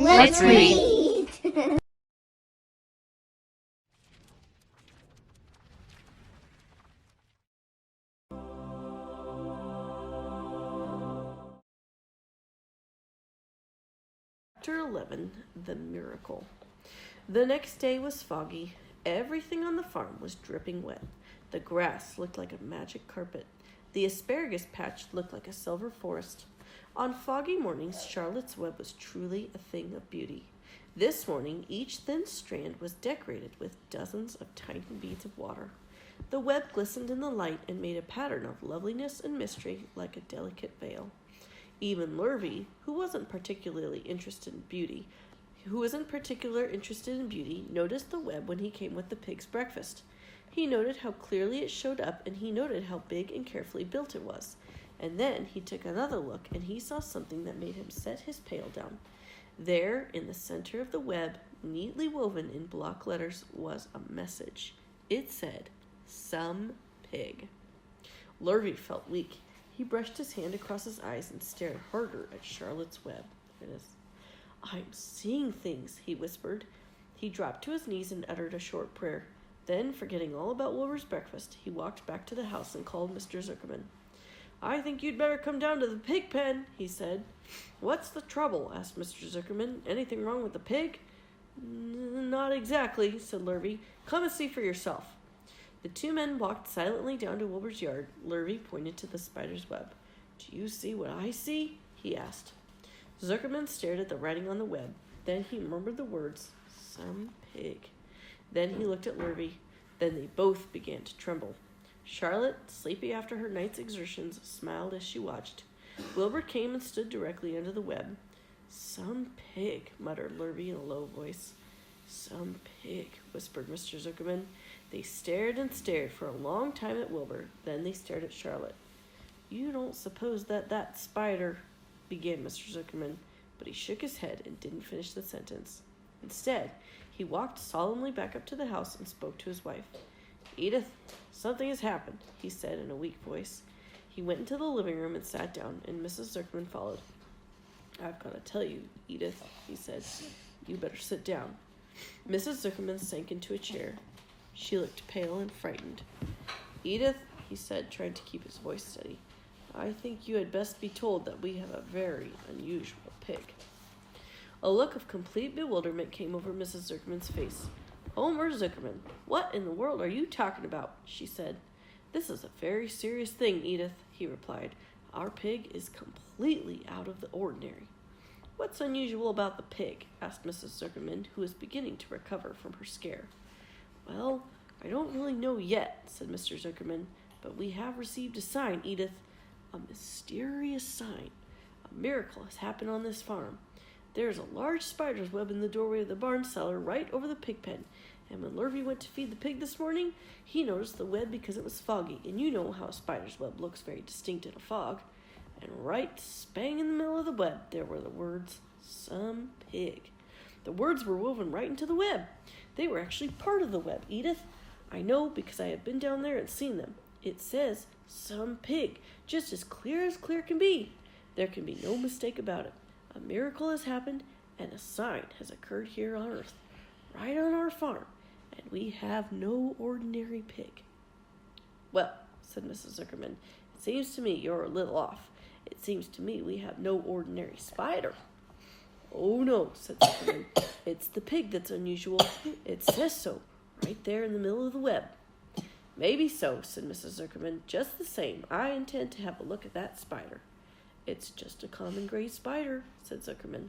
Let's read. Chapter 11, The Miracle. The next day was foggy. Everything on the farm was dripping wet. The grass looked like a magic carpet. The asparagus patch looked like a silver forest. On foggy mornings, Charlotte's Web was truly a thing of beauty. This morning, each thin strand was decorated with dozens of tiny beads of water. The web glistened in the light and made a pattern of loveliness and mystery like a delicate veil. Even Lurvy, who wasn't particularly interested in beauty, noticed the web when he came with the pig's breakfast. He noted how clearly it showed up, and he noted how big and carefully built it was. And then he took another look, and he saw something that made him set his pail down. There, in the center of the web, neatly woven in block letters, was a message. It said, "Some pig." Lurvy felt weak. He brushed his hand across his eyes and stared harder at Charlotte's Web. There it is. "I'm seeing things," he whispered. He dropped to his knees and uttered a short prayer. Then, forgetting all about Wilbur's breakfast, he walked back to the house and called Mr. Zuckerman. "I think you'd better come down to the pig pen," he said. "What's the trouble?" asked Mr. Zuckerman. "Anything wrong with the pig?" "Not exactly," said Lurvy. "Come and see for yourself." The two men walked silently down to Wilbur's yard. Lurvy pointed to the spider's web. "Do you see what I see?" he asked. Zuckerman stared at the writing on the web. Then he murmured the words, "Some pig." Then he looked at Lurvy. Then they both began to tremble. Charlotte, sleepy after her night's exertions, smiled as she watched. Wilbur came and stood directly under the web. "Some pig," muttered Lurvy in a low voice. "Some pig," whispered Mr. Zuckerman. They stared and stared for a long time at Wilbur. Then they stared at Charlotte. "You don't suppose that spider—" began Mr. Zuckerman, but he shook his head and didn't finish the sentence. Instead, he walked solemnly back up to the house and spoke to his wife. "Edith, something has happened," he said in a weak voice. He went into the living room and sat down, and Mrs. Zuckerman followed. "I've got to tell you, Edith," he said. "You better sit down." Mrs. Zuckerman sank into a chair. She looked pale and frightened. "Edith," he said, trying to keep his voice steady, "I think you had best be told that we have a very unusual pig." A look of complete bewilderment came over Mrs. Zuckerman's face. "Homer Zuckerman, what in the world are you talking about?" she said. "This is a very serious thing, Edith," he replied. "Our pig is completely out of the ordinary." "What's unusual about the pig?" asked Mrs. Zuckerman, who was beginning to recover from her scare. "Well, I don't really know yet," said Mr. Zuckerman, "but we have received a sign, Edith. A mysterious sign. A miracle has happened on this farm. There's a large spider's web in the doorway of the barn cellar right over the pig pen, and when Lurvy went to feed the pig this morning, he noticed the web because it was foggy, and you know how a spider's web looks very distinct in a fog. And right spang in the middle of the web, there were the words, 'Some pig.' The words were woven right into the web. They were actually part of the web, Edith. I know because I have been down there and seen them. It says, 'Some pig,' just as clear can be. There can be no mistake about it. A miracle has happened, and a sign has occurred here on earth, right on our farm, and we have no ordinary pig." "Well," said Mrs. Zuckerman, "it seems to me you're a little off. It seems to me we have no ordinary spider." "Oh, no," said Zuckerman. "It's the pig that's unusual. It says so, right there in the middle of the web." "Maybe so," said Mrs. Zuckerman. "Just the same, I intend to have a look at that spider." "It's just a common gray spider," said Zuckerman.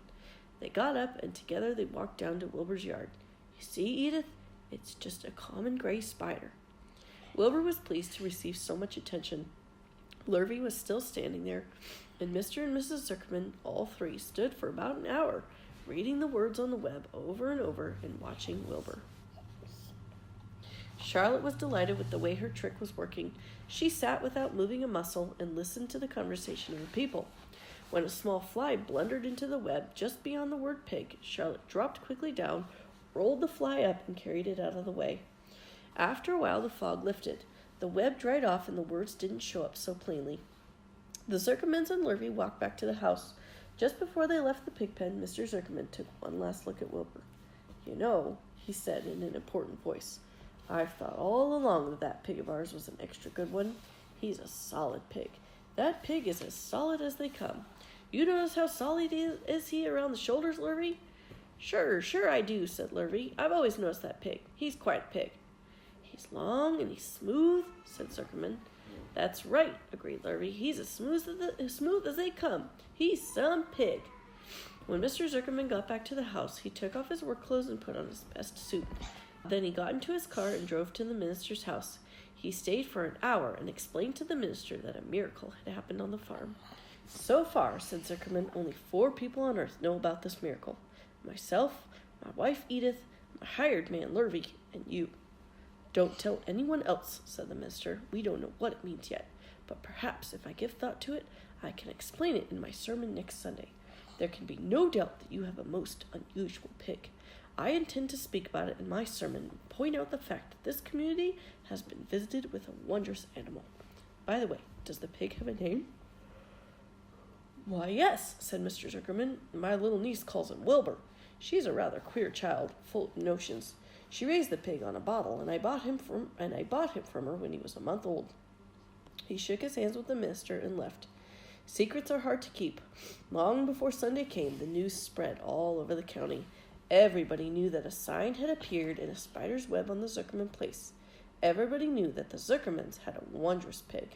They got up, and together they walked down to Wilbur's yard. "You see, Edith, it's just a common gray spider." Wilbur was pleased to receive so much attention. Lurvy was still standing there, and Mr. and Mrs. Zuckerman, all three, stood for about an hour, reading the words on the web over and over and watching Wilbur. Charlotte was delighted with the way her trick was working. She sat without moving a muscle and listened to the conversation of the people. When a small fly blundered into the web just beyond the word pig, Charlotte dropped quickly down, rolled the fly up, and carried it out of the way. After a while, the fog lifted. The web dried off, and the words didn't show up so plainly. The Zuckermans and Lurvy walked back to the house. Just before they left the pig pen, Mr. Zuckerman took one last look at Wilbur. "You know," he said in an important voice, "I've thought all along that that pig of ours was an extra good one. He's a solid pig. That pig is as solid as they come. You notice how solid is he around the shoulders, Lurvy?" Sure I do," said Lurvy. "I've always noticed that pig. He's quite a pig." "He's long and he's smooth," said Zuckerman. "That's right," agreed Lurvy. "He's as smooth as they come. He's some pig." When Mr. Zuckerman got back to the house, he took off his work clothes and put on his best suit. Then he got into his car and drove to the minister's house. He stayed for an hour and explained to the minister that a miracle had happened on the farm. "So far," said Zuckerman, "only 4 people on earth know about this miracle. Myself, my wife Edith, my hired man Lurvy, and you." "Don't tell anyone else," said the minister. "We don't know what it means yet, but perhaps if I give thought to it, I can explain it in my sermon next Sunday. There can be no doubt that you have a most unusual pig. I intend to speak about it in my sermon and point out the fact that this community has been visited with a wondrous animal. By the way, does the pig have a name?" "Why, yes," said Mr. Zuckerman. "My little niece calls him Wilbur. She's a rather queer child, full of notions. She raised the pig on a bottle, and I bought him from her when he was a month old." He shook his hands with the minister and left. Secrets are hard to keep. Long before Sunday came, the news spread all over the county. Everybody knew that a sign had appeared in a spider's web on the Zuckerman place. Everybody knew that the Zuckermans had a wondrous pig.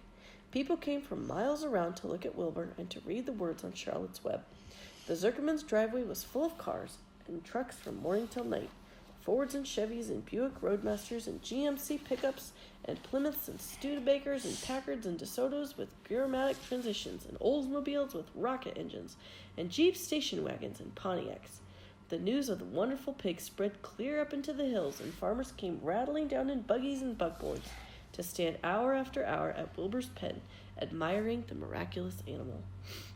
People came from miles around to look at Wilbur and to read the words on Charlotte's web. The Zuckermans' driveway was full of cars and trucks from morning till night. Fords and Chevys and Buick Roadmasters and GMC pickups and Plymouths and Studebakers and Packards and DeSotos with Bureaumatic transmissions and Oldsmobiles with rocket engines and Jeep station wagons and Pontiacs. The news of the wonderful pig spread clear up into the hills, and farmers came rattling down in buggies and buckboards to stand hour after hour at Wilbur's pen, admiring the miraculous animal.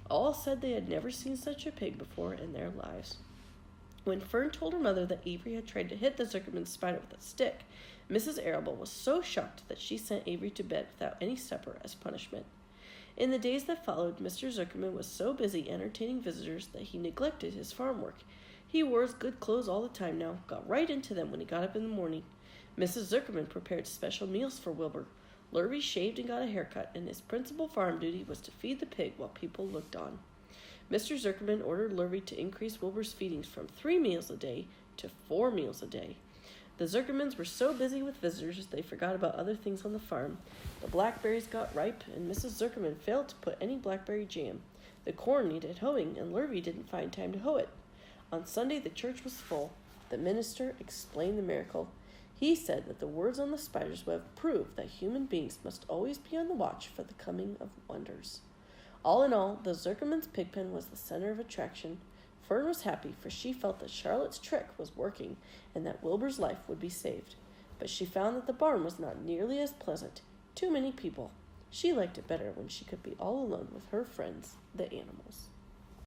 All said they had never seen such a pig before in their lives. When Fern told her mother that Avery had tried to hit the Zuckerman spider with a stick, Mrs. Arable was so shocked that she sent Avery to bed without any supper as punishment. In the days that followed, Mr. Zuckerman was so busy entertaining visitors that he neglected his farm work. He wore his good clothes all the time now, got right into them when he got up in the morning. Mrs. Zuckerman prepared special meals for Wilbur. Lurvy shaved and got a haircut, and his principal farm duty was to feed the pig while people looked on. Mr. Zuckerman ordered Lurvy to increase Wilbur's feedings from 3 meals a day to 4 meals a day. The Zuckermans were so busy with visitors they forgot about other things on the farm. The blackberries got ripe, and Mrs. Zuckerman failed to put any blackberry jam. The corn needed hoeing, and Lurvy didn't find time to hoe it. On Sunday, the church was full. The minister explained the miracle. He said that the words on the spider's web proved that human beings must always be on the watch for the coming of wonders. All in all, the Zuckerman's pigpen was the center of attraction. Fern was happy, for she felt that Charlotte's trick was working and that Wilbur's life would be saved. But she found that the barn was not nearly as pleasant. Too many people. She liked it better when she could be all alone with her friends, the animals.